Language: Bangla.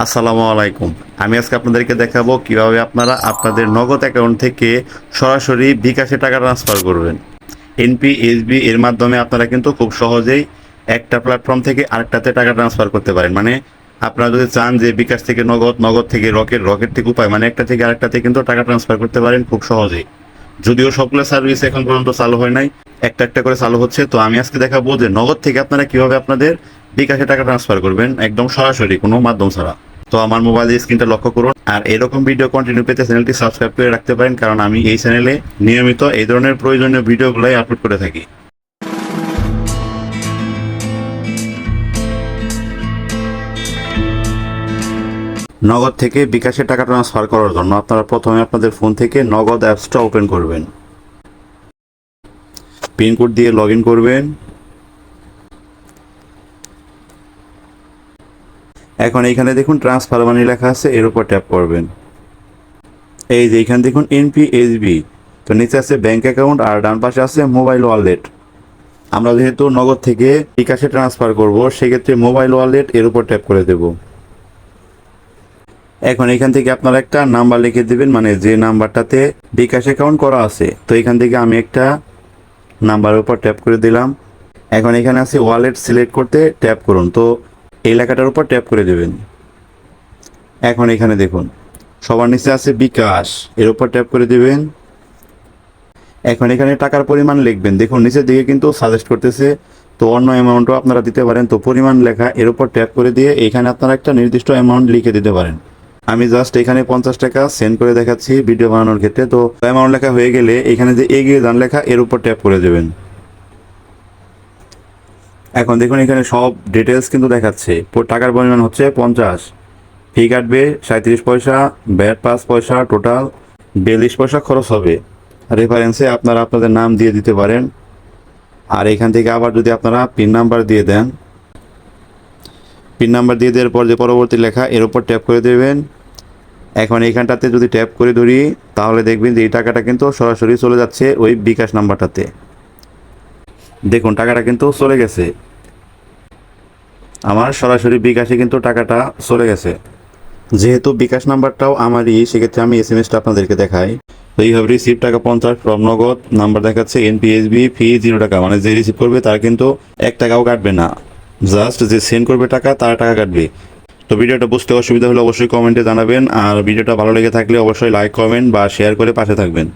আসসালামু আলাইকুম। আমি আজকে আপনাদেরকে দেখাবো কিভাবে আপনারা আপনাদের নগদ অ্যাকাউন্ট থেকে সরাসরি বিকাশে টাকা ট্রান্সফার করবেন। এনপিএসবি এর মাধ্যমে আপনারা কিন্তু খুব সহজেই একটা প্ল্যাটফর্ম থেকে আরেকটাতে টাকা ট্রান্সফার করতে পারেন। মানে আপনারা যদি চান যে বিকাশ থেকে নগদ, নগদ থেকে রকেট, রকেট থেকে উপায়, মানে একটা থেকে আরেকটাতে কিন্তু টাকা ট্রান্সফার করতে পারেন খুব সহজেই। যদিও সবগুলো সার্ভিস এখন পর্যন্ত চালু হয় নাই, একটা একটা করে চালু হচ্ছে। তো আমি আজকে দেখাবো যে নগদ থেকে আপনারা কিভাবে আপনাদের বিকাশে টাকা ট্রান্সফার করবেন একদম সরাসরি, কোনো মাধ্যম ছাড়া। তো আমার মোবাইলের স্ক্রিনটা লক্ষ্য করুন, আর এরকম ভিডিও কন্টিনিউ পেতে চ্যানেলটি সাবস্ক্রাইব করে রাখতে পারেন, কারণ আমি এই চ্যানেলে নিয়মিত এই ধরনের প্রয়োজনীয় ভিডিওগুলাই আপলোড করে থাকি। নগদ থেকে বিকাশে টাকা ট্রান্সফার করার জন্য আপনারা প্রথমে আপনাদের ফোন থেকে নগদ অ্যাপসটা ওপেন করবেন, পিন কোড দিয়ে লগ ইন করবেন। এখন এইখানে দেখুন ট্রান্সফার মানি লেখা আছে, এর উপর ট্যাপ করবেন। এই যে এইখানে দেখুন এনপিএসবি, তো নিচে আছে ব্যাংক অ্যাকাউন্ট আর ডান পাশে আছে মোবাইল ওয়ালেট। আমরা যেহেতু নগদ থেকে বিকাশে ট্রান্সফার করব, সেক্ষেত্রে মোবাইল ওয়ালেট এর উপর ট্যাপ করে দেব। এখন এখান থেকে আপনারা একটা নাম্বার লিখে দেবেন, মানে যে নাম্বারটাতে বিকাশ অ্যাকাউন্ট করা আছে। তো এখান থেকে আমি একটা নাম্বারের উপর ট্যাপ করে দিলাম। এখন এখানে আছে ওয়ালেট সিলেক্ট করতে ট্যাপ করুন, তো এই লেখাটার উপর ট্যাপ করে দেবেন। এখন এখানে দেখুন সবার নিচে আছে বিকাশ, এর উপর ট্যাপ করে দেবেন। এখন এখানে টাকার পরিমাণ লিখবেন, দেখুন নিচের দিকে কিন্তু সাজেস্ট করতেছে, তো অন্য অ্যামাউন্টও আপনারা দিতে পারেন। তো পরিমাণ লেখা, এর উপর ট্যাপ করে দিয়ে এখানে আপনারা একটা নির্দিষ্ট অ্যামাউন্ট লিখে দিতে পারেন। আমি জাস্ট এখানে 50 টাকা সেন্ড করে দেখাচ্ছি ভিডিও বানানোর ক্ষেত্রে। তো অ্যামাউন্ট লেখা হয়ে গেলে এখানে যে এগিয়ে যান লেখা, এর উপর ট্যাপ করে দেবেন। এখন দেখুন এখানে সব ডিটেলস কিন্তু দেখাচ্ছে। টাকার পরিমাণ হচ্ছে 50, ফি কাটবে 37 পয়সা, ব্যাট 5 পয়সা, টোটাল 42 পয়সা খরচ হবে। রেফারেন্সে আপনারা আপনাদের নাম দিয়ে দিতে পারেন। আর এখান থেকে আবার যদি আপনারা পিন নাম্বার দিয়ে দেন, পিন নাম্বার দিয়ে দেওয়ার পর যে পরবর্তী লেখা, এর উপর ট্যাপ করে দেবেন। এখন এইখানটাতে যদি ট্যাপ করে ধরি, তাহলে দেখবেন যে এই টাকাটা কিন্তু সরাসরি চলে যাচ্ছে ওই বিকাশ নাম্বারটাতে। দেখুন টাকাটা কিন্তু চলে গেছে, আমার সরাসরি বিকাশে কিন্তু টাকাটা চলে গেছে। যেহেতু বিকাশ নাম্বারটাও আমারই, সেক্ষেত্রে আমি এসএমএসটা আপনাদেরকে দেখাই। তো ইউ হ্যাভ রিসিভ টাকা 50 ফ্রম নগদ, নাম্বার দেখাচ্ছে এনপিএসবি, ফি 0 টাকা। মানে যে রিসিভ করবে তার কিন্তু 1 টাকাও কাটবে না, জাস্ট যে সেন্ড করবে টাকা তার টাকা কাটবে। তো ভিডিওটা বুঝতে অসুবিধা হলে অবশ্যই কমেন্টে জানাবেন, আর ভিডিওটা ভালো লেগে থাকলে অবশ্যই লাইক, কমেন্ট বা শেয়ার করে পাশে থাকবেন।